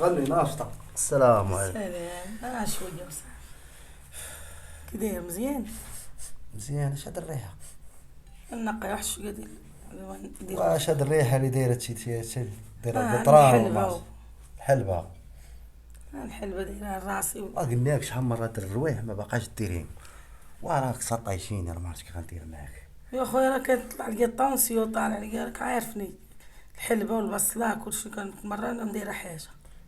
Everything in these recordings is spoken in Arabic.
تغني ناشطة. السلام عليكم. سلام. شوية وصافي. كي داير مزيان؟ مزيان. اش هاد الريحة؟ نقي واحد شوية ديال واش هاد الريحة اللي دايرة شي دايرة القطران الحلبة. الحلبة. الحلبة دايرة راسي قلناك شحال مرة در الروايح ما باقاش ديرين، وراك سطيشيني راه ما عرفتش كيف غندير معاك. يا خويا راه كتطلع ليا الطونسيون طالع ليا، راك عارفني. الحلبة والبصلة كلشي مرة انا ندير حاجة.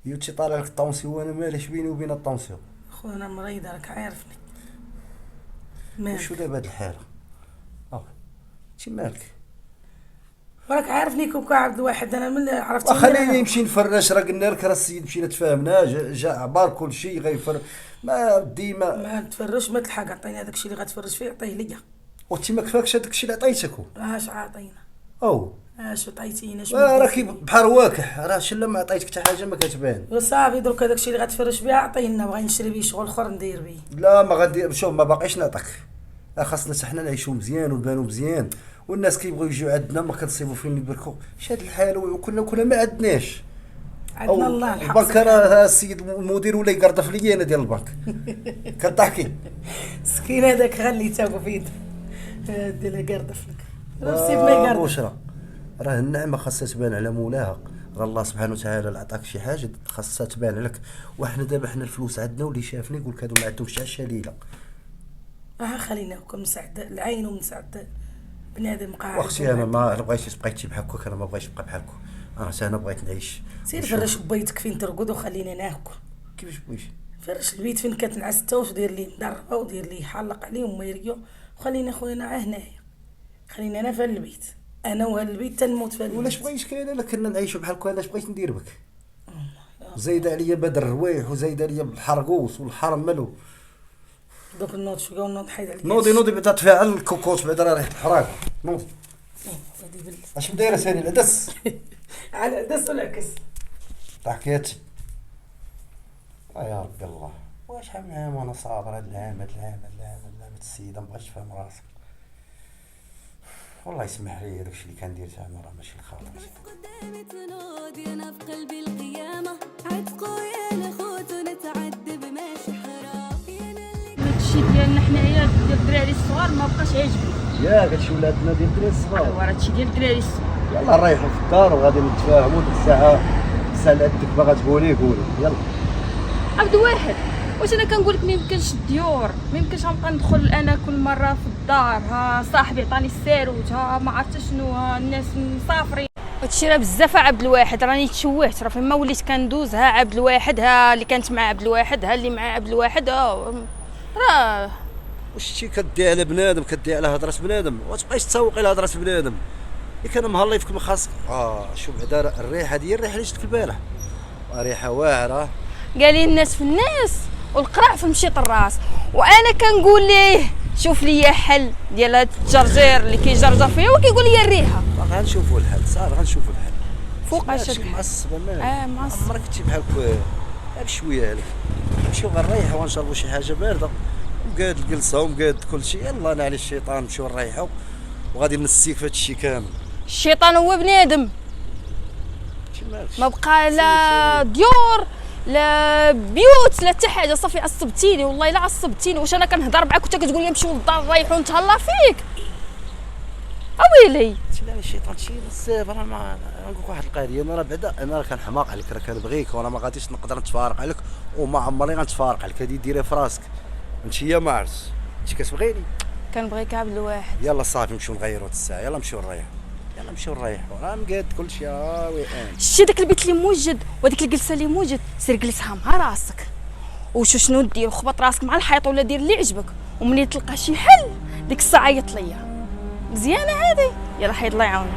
يوتشي طالع لك الطونسيون وانا ماليش بيني وبين الطونسيون. خويا انا مريضة راك عارفني. وشو دابا هاد الحالة؟ شي مالك؟ راك عارفني كوكا عبد الواحد، انا من عرفتيني. خليني نمشي نفرش، راه قلنا لك راه السيد مشينا تفاهمنا، جا عبار كل شيء غيفر ما ديما ما تفرش ما تلحق. عطيني هذاك الشيء اللي غتفرش فيه عطيه ليا. وانت ما كفاكش هذاك الشيء اللي عطيتك. اش عاطينا؟ او اش عطيتينا؟ راكي بحال واكح، راه شلا ما عطيتك حتى حاجه ما كتبان. وصافي درك هذاك الشيء اللي غتفرش بيه عطينا، بغا نشري بيه شغل اخر ندير بيه. لا ما غندير، شوف ما باقيش نعطيك. خاصنا حتى حنا نعيشوا مزيان ونبانوا مزيان، والناس كيبغيو يجيو عندنا ما كنصيبوا فين يبركوا. اش هاد الحال وكنا ما عندناش. عندنا الله الحق. البنك راه السيد المدير ولا يقرطف لي انا ديال البنك. كضحكي مسكين هذاك غليته وفيد ديال قردف لك. نفسي ما يقردف. بشرى راه النعمه خاصها تبان على مولاها. راه الله سبحانه وتعالى اللي عطاك شي حاجه خاصها تبان لك. وحنا دابا حنا الفلوس عندنا، واللي شافني يقول لك هادو ما عندهمش حتى شليله. خليناكم مساعد العين ومساعد بنادم قاعد. واختي انا ما بغيتش تبقاي تجي بحالك، انا ما بغيتش نبقى بحالك. انا بغيت نعيش. سير فرش بيتك فين ترقد وخلينا ناكل. كيفاش بغيتي؟ فرش البيت فين كتنعس انت، واش دير لي مدربه ودير لي حلق عليهم ما يرقيو. وخلينا خويا هنايا، خليني انا في البيت، انا وهاد البيت تنموت في البيت. ولاش بغيتش كاين الا كنا نعيشوا بحالك، علاش بغيت ندير بك؟ زايد عليا بدر الروايح، وزايد عليا بالحرقوس والحرمل. دوك النوض شويه ونوض حيد عليك. نوضي بعدا تفاعل الكوكوط بعدا راه ريحه الحراق. نوضي. اش دايره ثاني العدس؟ على العدس والعكس. ضحكيتي. يا ربي الله، واش شحال من عام وانا صابر. هاد العام السيده مبغاتش تفهم راسك. والله يسمح لي داكشي اللي كندير زعما راه ماشي الخاطر. قدامي تنوض انا في قلبي القيامه، عتقوا يا الاخوت ونتعذب ماشي حرام. هادشي ديالنا حنايا ديال الدراري الصغار ما بقاش عاجبني. ياك هادشي ولادنا ديال الدراري الصغار. راه هادشي ديال الدراري الصغار. يلا نريحوا في الدار وغادي نتفاهموا. ديك الساعه سالتك باغا تقولي يلا. عبد الواحد، واش انا كنقول لك ما يمكنش الديور، ما يمكنش غنبقى ندخل انا كل مره في الدار. ها صاحبي عطاني الساروت، ها ما عرفت شنو، ها الناس مسافرين. هادشي راه بزاف. عبد الواحد راني تشوهت، راه فين ما وليت كندوز ها عبد الواحد، ها اللي كانت مع عبد الواحد، ها اللي مع عبد الواحد. راه واش كدي على بنادم، كدي على هضره بنادم، وتبقايش تسوقي لهضره بنادم. كان مهلي فيك من خاصك. شوف بعدا الريحه ديال الريحه اللي شفتك البارح، ريحه واعره. قال لي الناس في الناس والقرع في مشيط الراس. وانا كنقول ليه شوف لي حل ديال هاد الجرجير اللي كيجرجر فيا وكيقول لي الريحه. غنشوفوا الحل، صافي غنشوفوا الحل. فوقاش الحل؟ معصبه مالك؟ معصب. عمرك كنتي بحال بشويه عليك. نمشيو غنريحوا ونشربوا شي حاجه بارده، وقاد الجلسه ومقاد كل شيء. يلا نعلي الشيطان، نمشيو نريحوا وغادي نسيك في هاد الشيء كامل. الشيطان هو بنادم، ما بقى لا ديور لا بيوت لا حتى حاجه. صافي عصبتيني والله الا عصبتيني. واش انا كنهضر معاك وانت كتقول لي نمشيو للدار نريحوا ونتهلا فيك؟ اويلي لا الشيطان شي بزاف. انا ما نقول لك واحد القضيه، انا بعدا انا كان حماق عليك، راه كنبغيك وانا ما غاديش نقدر نتفارق عليك وما عمري غنتفارق عليك. هادي ديريها في راسك انت. يا ما عرفتش انت كتبغيني. كنبغيك عبد الواحد. يلا صافي نمشيو نغيروا الساعه. يلا نمشيو نريحوا، يلا نمشيو نريحوا. راه مقاد كلشي. ويان شتي داك البيت اللي موجد وديك الجلسه اللي موجد، سير جلسها مع راسك وشو شنو دير، وخبط راسك مع الحيط ولا دير اللي عجبك. ومنين تلقى شي حل ديك الساعه عيط ليا. مزيانه هذه. يلا حيد الله يعاونك.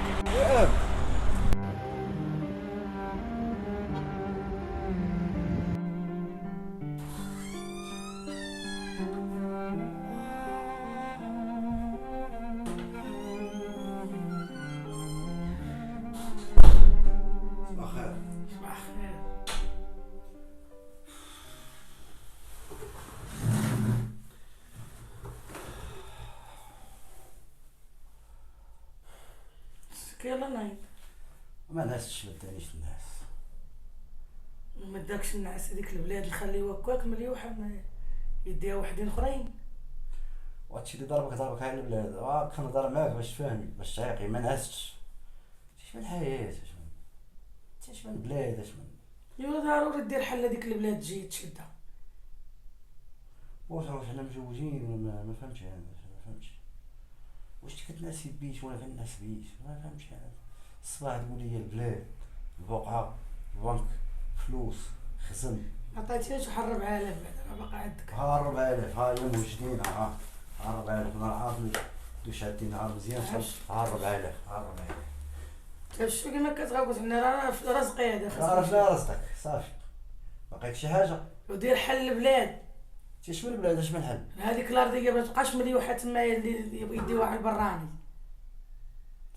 يلا نايم. ما نعستش، ما دانيش الناس. وما داكش النعاس هذيك البلاد نخليو هكاك مليوحه يديها وحدين اخرين. وهادشي اللي ضربك على البلاد، كنهضر معاك باش تفهمي باش تعيقي، ما نعستش. شنو الحياة، شنو البلاد، ايوا ضروري دير حل هذيك البلاد تجي تشدها. واش حنا مزوجين؟ ما فهمتش انا، ما فهمتش واش كتناسي بيش ولا كنعس بيش، ما فهمتش انا. الصباح تقول لي البلاد، البقعه، البنك، فلوس، خزن. عطيتيهاش وحا 4000 بعدا باقا عندك. ها 4000، ها هي موجدين، ها 4000 نهار عاطل دوش عندي نهار مزيان، ها 4000، ها 4000. شو كيما كتغوت حنا راه في رزقي هذا عرف لا رزقك صافي، باقيك شي حاجه. ودير حل البلاد. شنو البلاد، اش من حل؟ هذيك الارضيه ما تبقاش مليوحه تما اللي يديوها على البراني.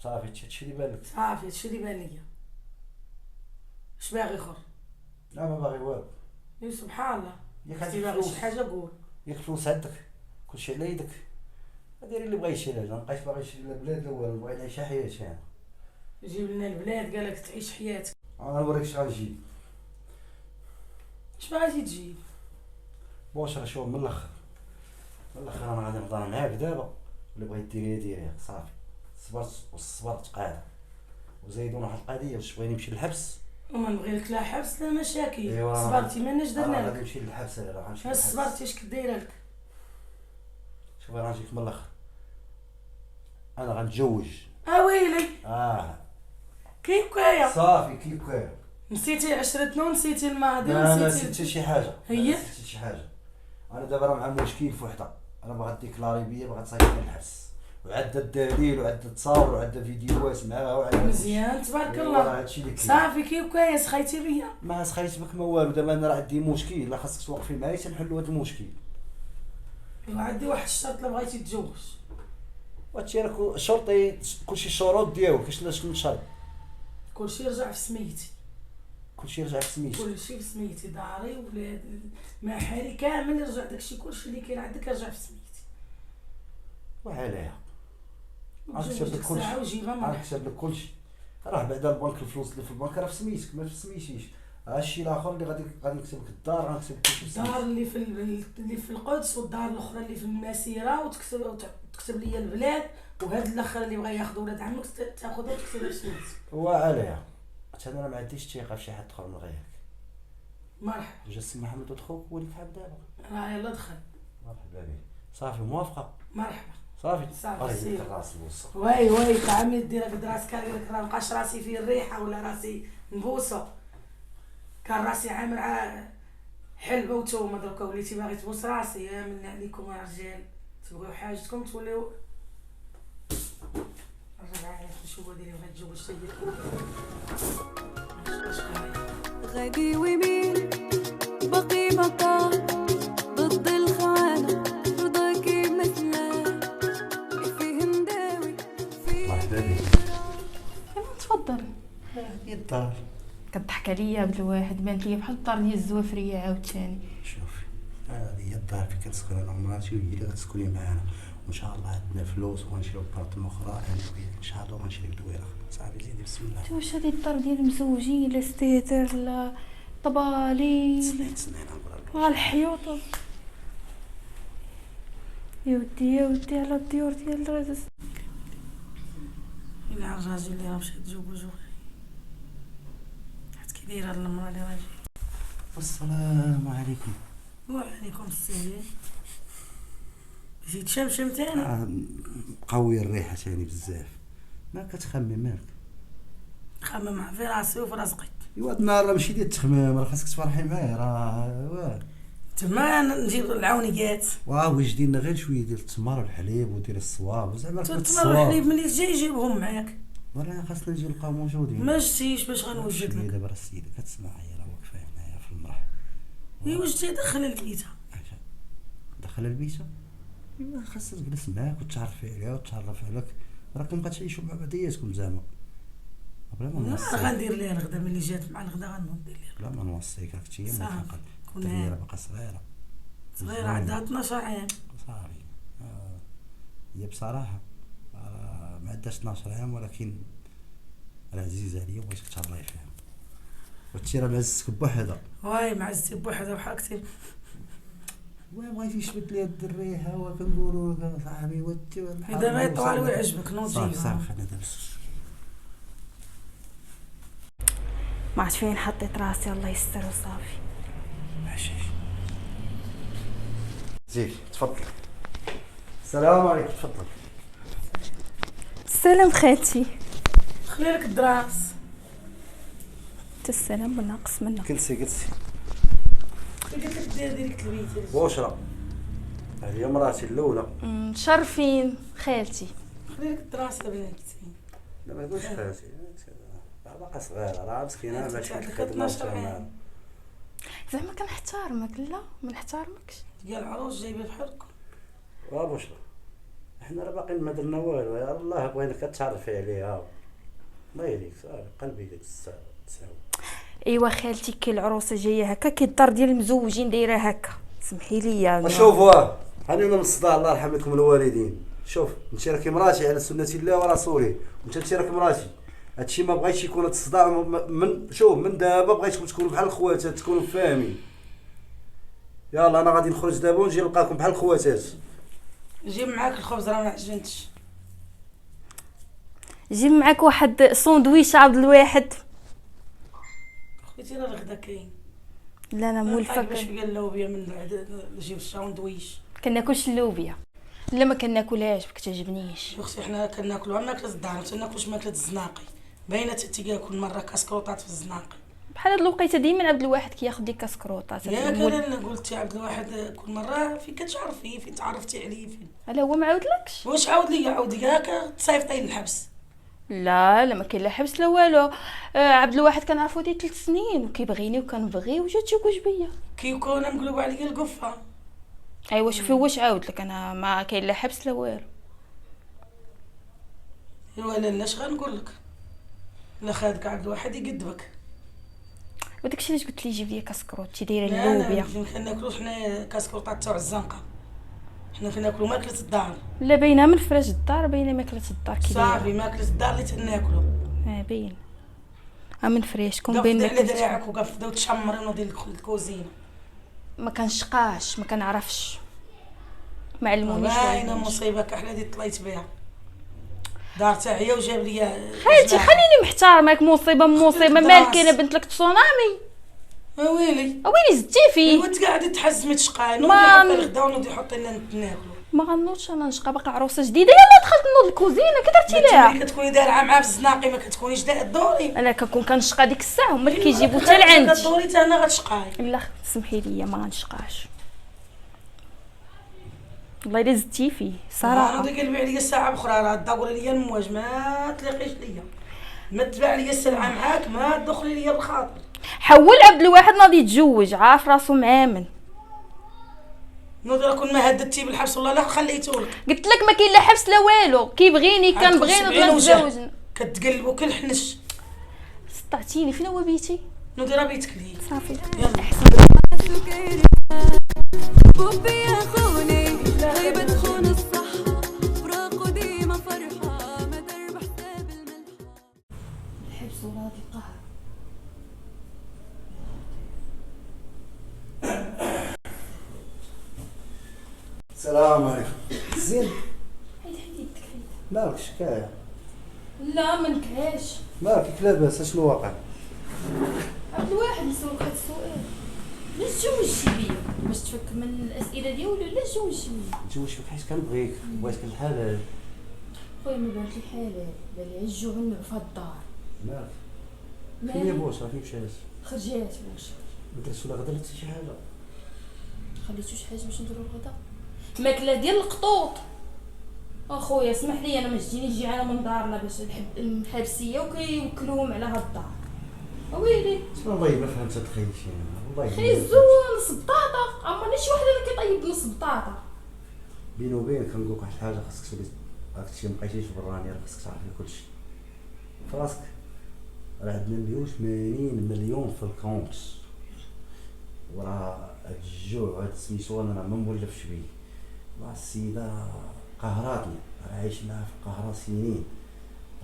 صافي هادشي اللي بان لك. صافي هادشي اللي بان ليا. اش باغي اخر؟ لا ما باغي والو. يا سبحان الله. ياك عندك باغي شي حاجه قول. ياك فلوس عندك، كلشي على يدك، ديري اللي بغا يشري. ما بقيتش باغي نشري البلاد الاول، بغيت نعيش حياتي انا. جيب لنا البلاد قالك تعيش حياتك. انا نوريك اش غنجيب. اش باغي تجيب؟ واش راه شوف من الاخر انا غادي نهضر معاك دابا، اللي بغيت ديريها صافي. صبرت قاعده وزيدونا واحد القضيه، واش بغيني نمشي للحبس؟ وما نبغي لك لا حبس لا مشاكل. إيوا صبرتي مالناش درنا غادي لك. نمشي للحبس، انا غنمشي اش للحبس. صبرتي اش كدايره لك؟ شوف انا غنجيك من الاخر، انا غنتزوج. ويلي كيف كايا. صافي كيف كاين. نسيتي عشرتنا ونسيتي الماضي ما ونسيتي. نسيت شي حاجه. هي؟ نسيت شي حاجه. انا دابا راه مع مشكل في وحده، انا باغا ديكلاري بيا، باغا تصايبني للحبس، وعدة الدليل وعدة تصاور وعدة فيديوهات معاها وعلى مزيان تبارك إيوا الله. هادشي اللي كاين. صافي كيف كايا سخيتي بيا. ما سخيت بك ما والو، دابا انا راه عندي مشكل، لا خاصك توقفي معايا تنحلوا هاد المشكل. ايوا عندي واحد الشرط لا بغيتي تتزوج. وهادشي راه شرطي، كلشي الشروط ديالو، كاش نشرط. كلشي يرجع في سميتي. كلشي يرجع في سميتو. كلشي في سميتي، داري ولاد ما حالي كامل يرجع داكشي كلشي اللي كاين عندك يرجع في سميتي. وعليها نكتب لك كلشي وجيبها معاك. غنكتب لك كلشي، راه بعدا البنك، الفلوس اللي في البنك راه في سميتك، ما في سميتيش. هادشي الاخر اللي غادي نكتب لك الدار، غنكتب لك كلشي في سميتك. الدار اللي في القدس والدار الاخرى اللي في المسيره، وتكتب لي البلاد، وهاد الاخر اللي بغا ياخذ ولاد عمك تاخذها وتكتبها في سميتك. وعليها انا ما عنديش ثقه في شي حد اخر من غيرك. مرحبا. جا سي محمد ودخل وليك حاب دابا. يلا دخل. مرحبا بك. صافي موافقه. مرحبا. صافي سير. راس الوسط. وي طعمي دير هاد راسك، قال لك راه مابقاش راسي فيه الريحه ولا راسي نبوسو. كان راسي عامل حلبه وتومه، دركا وليتي باغي تبوس راسي. يا من عليكم يا رجال، تبغيو حاجتكم توليو. الربعه نشوفوا ديري بغات تجوج حتى هي. غادي ويمين باقي بقى ضد الخانة، رضاكي مثله فيه مداوي فيه. مرحبا بك. تفضل. هي الدار. كضحك عليا عبد الواحد، بانت ليا بحال الدار ديال الزوافريه عاوتاني. شوفي هذه هي الدار فين كنسكن انا ومراتي، وهي اللي غتسكني معانا، وان شاء الله عندنا فلوس وغنشريو بارتم اخرى انا وياك ان شاء الله، وغنشريو دويره. صافي زيدي بسم الله. واش هادي الدار ديال المزوجين؟ لا ستيتر لا طبالي تسنى مع الحيوط. يا ودي على الديور ديال الرزق. إلا على الراجل اللي راه مشى يتزوج حيت كي دايره المراه اللي راجل. السلام عليكم. وعليكم السلام. زيد شمشم تاني. قوي الريحه تاني بزاف. ما كتخمم مالك؟ خمم في راسي وفي رزقي. ايوا هاد النهار راه ماشي ديال التخمام، راه خاصك تفرحي معايا، راه تما نجيب العونيات. وجدي لنا غير شويه ديال التمر والحليب وديال الصواب وزعما التمر والحليب ملي جاي جيبهم معاك. راه خاصنا نجي نلقاو موجودين. ما جيتيش باش غنوجد لك. دابا راه السيده كتسمعي راه واقفه هنايا في المرح. وجدتي دخل البيت. دخل البيت خاصها تجلس معاك وتعرفي عليها وتعرف عليك، راكم كتعيشوا مع بعضياتكم زعما بلا ما نوصيك. غندير ليها الغدا ملي جات مع الغدا غندير ليها. بلا ما نوصيك هاك هي صافي. كنا راه باقا صغيره عندها 12 عام. صافي. هي بصراحه ما عندهاش 12 عام، ولكن راه عزيزه عليا وبغيتك تهضري فيها. وتشي راه معزتك بوحدها. واي معزتي بوحدها وحركتي. ما بغيتي يشبت لي هاد الريحه وكنقولوا لك صاحبي وتي اذا ما يطول ويعجبك نوض صافي جيبها. صافي خلينا دابا. ما عرفت فين حطيت راسي، الله يستر وصافي. ماشي زيد تفضل. السلام عليكم تفضل. السلام خالتي. خلي لك الدراس. السلام بالناقص منه. جلسي قلت لك دير ديريكت البيت. بشرى هذه مراتي الاولى. شرفين خالتي. خلي لك الدراس يا بناتي. لا ما تقولش خالتي باقا صغيره راه مسكينه ماشي عندك الخدمه 12 عام. وتعمل. زعما كنحتارمك. لا ما نحتارمكش. ديال العروس جايبه بحالكم. بشرى احنا راه باقيين ما درنا والو، يا الله بغينا كتعرفي عليها. الله يهديك صافي قلبي ديك تساوي. ايوا خالتي كي العروسه جايه هكا كي الدار ديال المزوجين دايره هكا، سمحي لي. شوفوا خلينا من الصداع الله يرحم لكم الوالدين. شوف انت راكي مراتي على سنه الله ورسوله، وانت راكي مراتي. هادشي ما بغيتش يكون هاد الصداع من شوف من دابا بغيتكم تكونوا بحال الخواتات، تكونوا فاهمين. يلا انا غادي نخرج دابا ونجي نلقاكم بحال الخواتات. جيب معاك الخبز راه ما عجنتش. جيب معاك واحد ساندويش عبد الواحد. خويتي راه الغدا كاين. لا انا مولفه باش بقى اللوبيا من بعد نجيب الساندويش. كناكلش اللوبيا. لا ما كناكلهاش ما كتعجبنيش. اختي حنا كناكلوها ماكله الدار، ما تناكلوش ماكله الزناقي. باينه تيجي كل مره كاسكروطات في الزناقي. بحال هاد الوقيته ديما عبد الواحد كياخذ لي كاسكروطات. ياك انا قلت يا عبد الواحد كل مره فين كتعرفي فين تعرفتي عليه فين. هلا هو ما عاودلكش. واش عاود لي هاكا تصيفطي للحبس. لا ما كاين لا حبس لا والو. عبد الواحد كنعرفو ديال 3 سنين وكيبغيني وكنبغيه وجات تزوج بيا. كيكون مقلوب عليا القفه. ايوا شوفي واش عاود لك. انا ما كاين لا حبس لا والو. ايوا لا اش غنقول لك. لا خادك عبد الواحد يقدبك. وداكشي علاش قلت لي جيب لي كاسكروتي دايره لا اللوبيا. ما كناكلوش حنا كاسكروطات تاع الزنقه. حنا كناكلو ماكله الدار. لا باينه من فراش الدار، باينه ماكله الدار كي دايره. صافي ماكله الدار اللي تناكلو. باين. من فريشكم قف باين على ماكله. دراعك وقف بداو تشمري ونوضي الكوزينه. ما كنشقاش ما كنعرفش. ما علمونيش. باينه مصيبه كحله دي طليت بها. دار تاع هي وجاب لي خالتي خليني محترمك. مصيبه مالك انا بنت لك تسونامي. ويلي زدتي فيه. وانت قاعده تحزمي تشقاي ما- نوضي حتى الغدا ونوضي حطي لنا ناكلو. ما غنوضش انا نشقى باقا عروسه جديده. يلا دخلت نوض الكوزينه كي درتي انت ليها. ملي كتكوني دارعه مع الزناقي ما كتكونيش دوري. انا كنكون كنشقى ديك الساعه هما اللي كيجيبوا حتى لعندي. كدوري حتى انا غتشقاي. لا سمحي لي ما غنشقاش. والله الا زدتي فيه صراحه. نوضي قلبي عليا ساعه اخرى راه دوري ليا المواج ما تلاقيش ليا. ما تباع ليا السلعه معاك ما تدخلي ليا الخاطر. حول عبد الواحد ناضي يتزوج عارف راسو معامن. نوضي راه كون ما هددتي بالحبس والله لا خليتولك. قلت لك ما كاين لا حبس لا والو. كيبغيني كنبغي نضل نتزوج. كتقلبو كالحنش. سطعتيني. فين هو بيتي؟ نوضي راه بيتك لي. صافي يلا بوبي يا خوني غيبة تخون الصحة فراق ديما فرحة ما درب حساب الملحة. الحبس وراضي القهر. السلام عليكم. زين حيد يدك حيد. مالك شكايه؟ لا ما نكهاش. مالك لاباس اشنو واقع؟ عبد الواحد يسولك هاد السؤال. علاش تزوجتي بيا؟ باش تفك من الاسئله ديالو ولا علاش تزوجتي بيا؟ تزوجتك حيت كنبغيك بغيتك الحلال. خويا ما بانت لي حلال، بان لي الجوع والنوع في هاد الدار. مالك فين يا بوش راه فين مشات؟ خرجات واش ما درتش ولا غدا درتي شي حاجه؟ خليتو شي حاجه باش نديرو الغدا؟ ماكله ديال القطوط. اخويا اسمح لي انا ما جينيش جيعانه من دارنا باش الحبسيه وكيوكلوهم على هاد الدار. ويلي والله ما فهمت تخيل شي والله. خيزو نص بطاطا. عمرني شي واحد اللي كيطيب نص بطاطا. بيني وبينك كنقول لك واحد الحاجه خاصك تولي هاكشي ما بقيتيش براني راه خاصك تعرفي كلشي فراسك. راه عندنا 180 مليون في الكونت وراه هاد الجوع هاد سميتو انا ما مولفش بيه. راه السيده قهراتني راه عايش معاها في القهره سنين.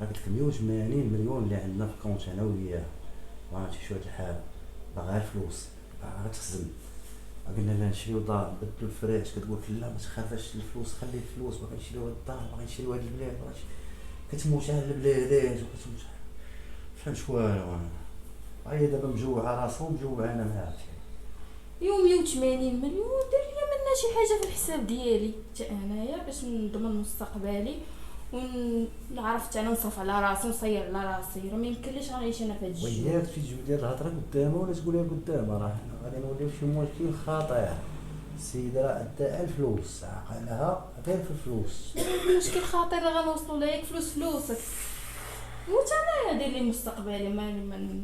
راه قلت لك 180 مليون اللي عندنا في الكونت انا وياه. وانا شي هاد الحاله باغا الفلوس باغا تخزن. قلنا لها نشريو دار نبدلو الفراش، كتقول لا ما تخافش الفلوس، خلي الفلوس، باغي نشريو هاد الدار، باغي نشريو هاد البلاد، كتموت على البلادات وكتموت فهمت والو. هي دابا مجوعه راسها ومجوعه انا معاها. يوم 180 مليون دير لي منا شي حاجه في الحساب ديالي حتى انايا باش نضمن مستقبلي ونعرف حتى انا نصرف على راسي ونصير على راسي. راه ما يمكنليش غنعيش انا في هاد الجو. وياك تجي دير الهضره قدامها ولا تقولها قدامها، راه حنا غادي نوليو شي مشكل خطير. السيده راه عندها الفلوس، عقلها غير في الفلوس. المشكل خاطر راه غنوصلوا ليك فلوسك موت انايا دير لي مستقبلي ما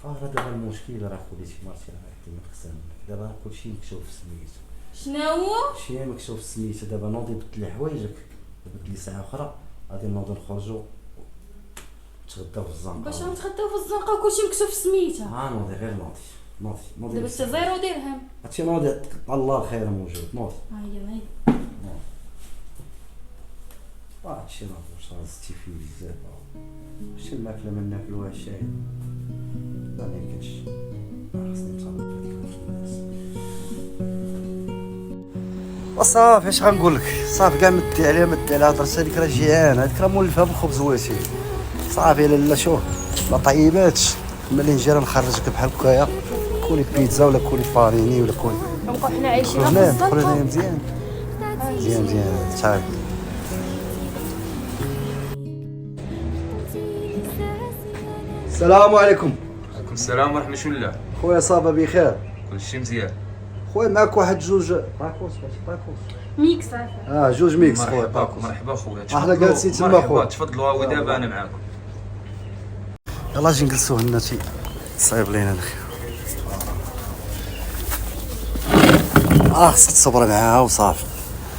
راه دابا المشكل راه خديتي مرتي راه كيما تقسم دابا كلشي مكتوب في سميتو. شنو هو شي مكتوب في سميتو. دابا نوضي بدلي حوايجك، بدلي ساعه اخرى غادي نوضو نخرجو نتغداو في الزنقه. باش نتغداو في الزنقه وكلشي مكتوب في سميتها. نوضي غير نوضي دابا حتى 0 درهم. هادشي نوضي الله الخير موجود. نوضي هيا هادشي نوضي واش غزتي فيه بزاف. شي الماكله ما ناكلوها شاي لا ميمكنش. خصني نتصرف هاديك الناس وصافي. اش غنقول لك، صافي كاع مدي عليها هضرت هذيك راه جيعان، هذيك راه مولفها بالخبز واسي صافي. لا شوف ما طيباتش، ملي نجي راه نخرجك بحال هكايا كولي بيتزا ولا كولي فاريني ولا كولي نبقاو حنا عايشين في دخل الزنقه. هنا مزيان تعال. السلام عليكم. عليكم السلام ورحمة الله. خويا صافا بخير؟ كلشي مزيان. خويا معاك واحد جوج باكوس. ميكس جوج ميكس خويا مرحبا باكوس. مرحبا خويا. احنا جالسين تما خويا. تفضلوا هاوي دابا انا معاكم. يلا اجي نجلسوا هنا تصايب لينا الخير. خصك تصبر معاها وصافي.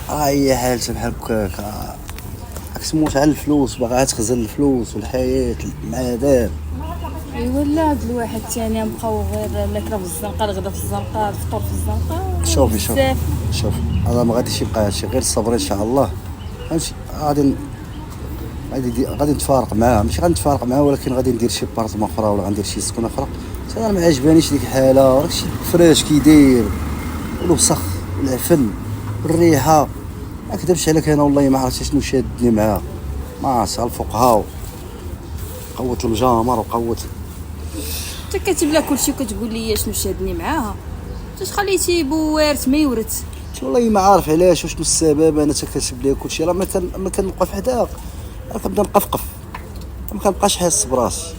هي حالتها بحال هكاك، راك تموت على الفلوس، باغا تخزن الفلوس والحياه العذاب. ايوا لا هاد الواحد الثاني بقاو غير الماكله في الزنقه، الغدا في الزنقه، الفطور في الزنقه. شوف هذا ما غاديش يبقى هادشي، غير الصبر ان شاء الله فهمتي. غادي نتفارق معاه، ماشي غادي نتفارق معاه ولكن غادي ندير شي بارطمون اخرى ولا غندير شي سكنه اخرى. انا ما عجبانيش ديك الحاله، داكشي الفراش كيدير والوسخ والعفن والريحه. ما كذبش عليك انا والله ما عرفتش شنو شادني معاه. ما عرفتش الفقهاء قوت المجامر وقوت. انت كاتب لها كلشي وكتقول لي شنو شادني معاها. علاش خليتي بوارث ما يورث؟ والله ما عارف علاش وشنو السبب. انا تكاتب ليا كلشي، راه ما كنبقى في حداك راه كنبدا نقفقف، ما كنبقاش حاس براسي.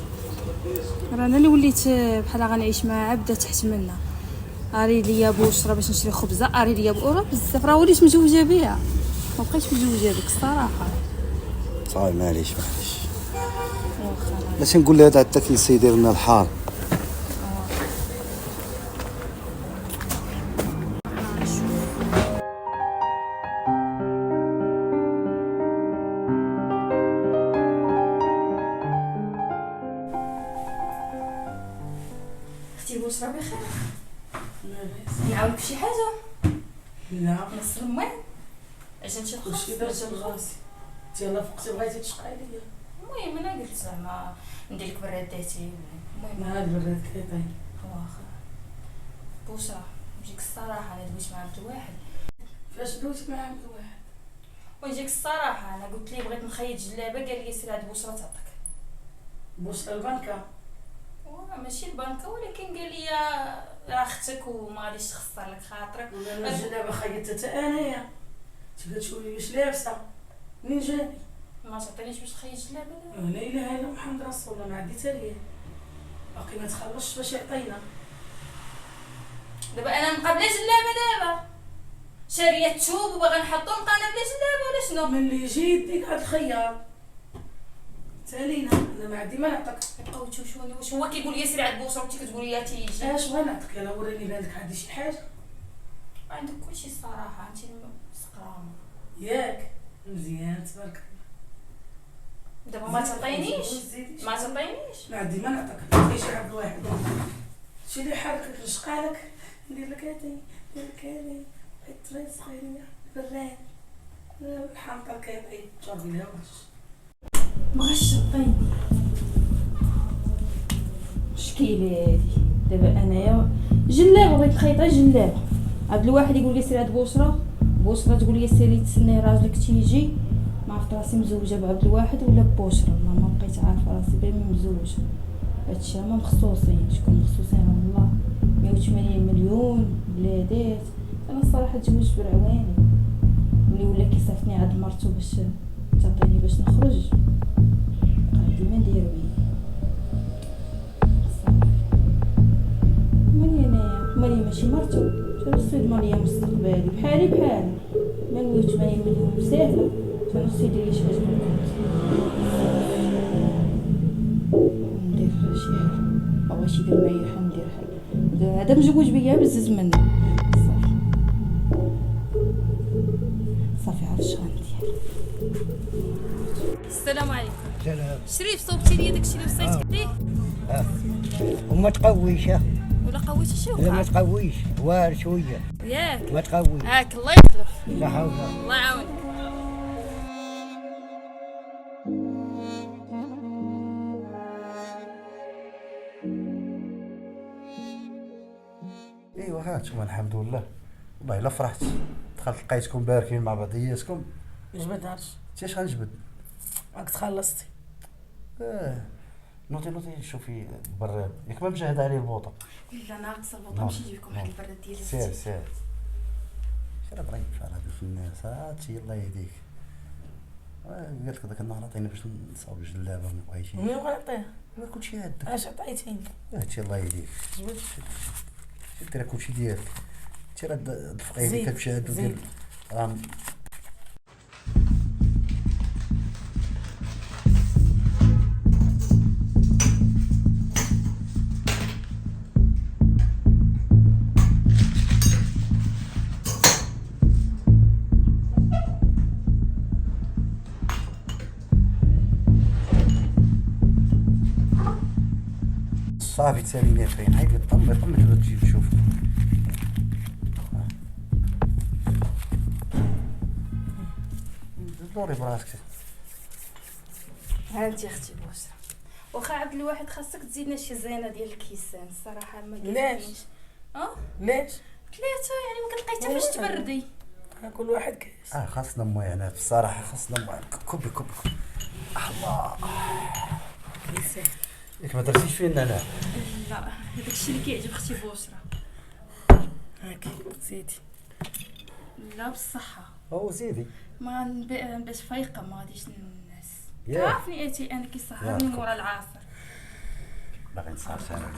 راه انا اللي وليت بحال غنعيش مع عبده تحت منا. اري ليا بوشرا باش نشري خبزه، اري ليا راه بزاف، راه وليت مزوجه بها، ما بقيتش مزوجه بك الصراحه. صافي معليش لا تنقول لها هذا حتى كيصيدير لنا الحار. اختي بوشرا بخير؟ نعاونك شي حاجه؟ لا نص الماء عشان شي كلشي درت براسي. انت انا فقتي بغيتي تشقى عليا. المهم انا قلت زعما ندير لك براداتي. المهم هاد البراد كيطيب. واخا بوشرا نجيك الصراحه، انا دويت مع عبد الواحد. فاش دويت مع عبد الواحد؟ ونجيك الصراحه انا قلت ليه بغيت نخيط جلابه، قال لي سير هاد بوشرا تعطيك. بوشرا البنكه ماشي البنكه ولكن قال لي راه اختك وما غاديش تخسر لك خاطرك. ولا انا الجلابه خيطتها حتى انايا. تقول شوفي واش لابسه منين جاني. ما تعطينيش باش تخيط جلابه؟ لا اله الا محمد رسول الله، ما عندي حتى ليا باقي ما تخلصش باش يعطينا. دابا انا مقابله جلابه، دابا شاريه الثوب وباغا نحطو نبقى انا بلا جلابه ولا شنو؟ ملي جي يديك هاد الخيار تالينا انا ما عندي ما نعطيك. بقاو تشوشوني واش هو كيقول لي سير عند بوشرا وانت كتقولي لي تيجي. اش بغا نعطيك انا؟ وريني عندك عندي شي حاجه. عندك كلشي الصراحه، انت سقرامه ياك مزيان تبارك الله. دابا ما تعطينيش ما تعطينيش. ما عندي ما نعطيك. عطيتي شي عبد الواحد شي اللي حركك نشقالك ندير لك هادي ندير لك هادي بغيت تري صغيريه براد الحنطه كيطيب تشربي لها واش بغاش تعطيني. شكيلي هادي دابا انايا جلابه بغيت نخيطها جلابه. عبد الواحد يقول لي سير عند بوشرة تقول لي سيري تسناي راجلك تيجي. ما عرفت راسي مزوجه بعبد الواحد ولا ببوشرة، والله ما بقيت عارفه راسي بين مزوجه. هادشي هما مخصوصين، شكون مخصوصين والله 180 مليون بلادات. انا الصراحه تزوجت برعواني ملي ولا كيصيفطني عند مرتو باش تعطيني باش نخرج قاعد ديما ندير بيه صافي. مالي انايا مالي ماشي مرتو شنو الصيد ماليا مستقبلي بحالي بحالها. 180 مليون ساهله شنو الصيد لي شي حاجه من ندير شي حاجه بغا شي يدير معايا حال ندير حال هذا مزوج بيا بزز منه صافي صافي عرفت شغل ندير. السلام عليكم. سلام. شريف صوبتي لي داكشي اللي وصيتك به وما تقويش ولا قويتي شي لا ما وقع تقويش وار شويه ياك ما تقويش. هاك الله يخلف لا حول. الله يعاونك. ايوا هانتوما الحمد لله. والله الا فرحت دخلت لقيتكم باركين مع بعضياتكم. جبد هادشي انت اش غنجبد؟ راك تخلصتي. نوضي شوفي البراد ياك ما مجهد عليه البوطه. لا ناقصه البوطه ماشي نجيب لكم هاد البراد ديالي. سير سير ضريف على هاد الناس هاتشي الله يهديك. قالت لك داك النهار عطيني باش نصاوب الجلابه ما بغيتيش. مين غنعطيه؟ ما كلشي عندك. اش عطيتيني؟ هاتشي الله يهديك. جبد دير كلشي ديالك. انت راه الفقيه اللي زيد، كتمشي عندو زيد. ديال راه صافي تساليني فين هاي طم دابا تجي تشوف. دوري براسك. ها انت اختي بوشرة واخا عبد الواحد خاصك تزيدنا شي زينه ديال الكيسان الصراحه ما ليش؟ قلتليش. ليش؟ ثلاثه يعني ما كنلقيتها فاش تبردي. كل واحد كيس. خاصنا مويه هنا في الصراحه خاصنا مويه. كوبي الله كيسان. ياك ما درتيش فينا انا. لا هذاك الشيء اللي كيعجب اختي بوشرة. هاكي زيدي. لا بالصحه هو زيدي ما نبقاش فايقه ما غاديش الناس. ياك. تعرفني اتي انا كيصحابني مورا العصر. باغي نسهر انا.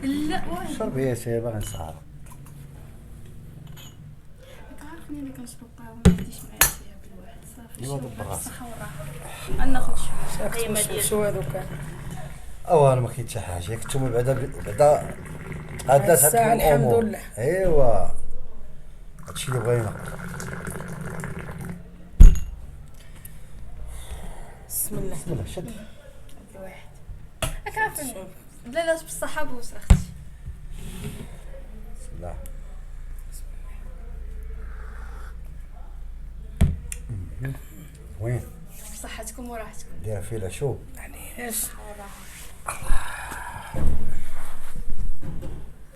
لا واه شربي يا شي باغي نسهر. عارفني انا كنشرب قهوه ما غاديش معايا شي عبد الواحد صافي. ايوا شرب دبر راسك. بالصحه والراحه. انا ناخذ شويه قيمه ديال شو هذوك؟ انا ما كاين حتى حاجه ياك نتوما بعدا عدات الساعة الحمد لله. ايوا هادشي اللي بغينا. بسم الله. بسم الله شد. عبد الواحد راك عارفني. لا لا بالصحه بوسر اختي. بسم الله. وين بصحتكم وراحتكم. دايره فيه العشوب. معليش.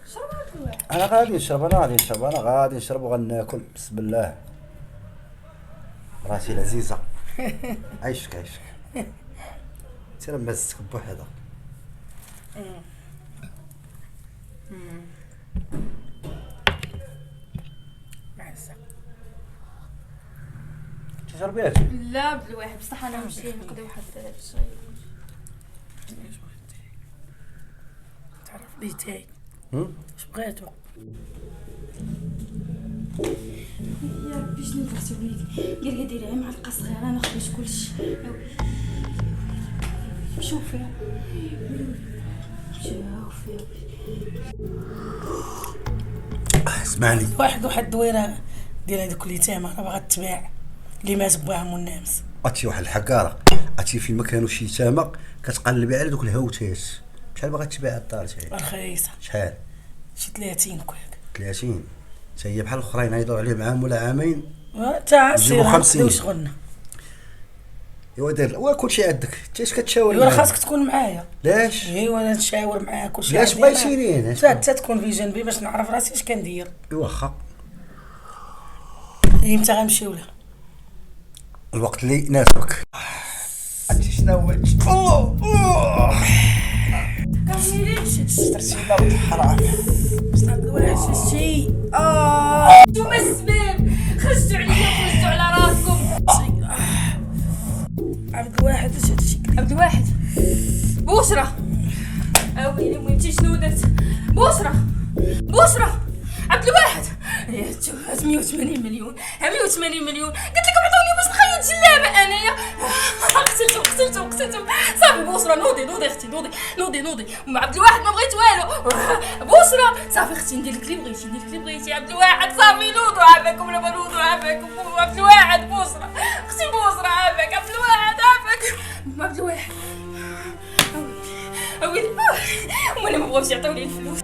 شرب عبد الواحد. انا غادي نشرب وغناكل بسم الله. راسي لذيذه. عيشك انت راه مازتك بوحدها. معزة. تشربياتي. لا عبد الواحد بصح انا نمشي نقضي واحد الشيء. تعرف لي تاي. اش بغيتو؟ يا ربي شنو درتي وليدي؟ قال لي ديري مع القصغير انا خرجت كلشي. شوفي شوفي اسمعني واحد الدويره ديال هذوك اليتامى راه باغا تباع اللي مات باهم الناس. عرفتي واحد الحكاره عرفتي فين ما كانوا شي تامى كتقلبي على دوك الهوتات. شحال باغا تبيع الدار تاعي؟ رخيصه شحال؟ شي 30 كواك. 30 حتى هي بحال الاخرين يدور عليهم عام ولا عامين تاع يجيبو السير 50. نخديو شغلنا. ايوا دير وكل شيء عندك انت اش كتشاور ايوا معايا؟ خاصك تكون معايا. لاش ايوا انا نشاور معاك كلشي. لاش بغيتيني حتى تكون في جنبي باش نعرف راسي اش كندير. واخا امتى غنمشيو له؟ الوقت اللي يناسبك. عرفتي شنو هو الله درتي لنا ولد الحرام. عبد الواحد شتي نتوما السباب، خرجتوا عليا وخرجتوا على راسكم. عبد الواحد اش هادشي؟ عبد الواحد بشرى اويلي ويلي شنو درت؟ بشرى عبد الواحد يا 180 مليون 180 مليون قلت لكم عطوني باش نخيط جلابه انايا. قتلتهم صافي بشرى نوضي اختي نوضي عبد الواحد ما بغيت والو. بشرى صافي اختي ندير لك اللي بغيتي عبد الواحد صافي نوضوا عافاكم ولا ما نوضوا عافاكم. عبد الواحد بشرى اختي بشرى عافاك عبد الواحد اويلي هما اللي ما بغاوش يعطيوني الفلوس.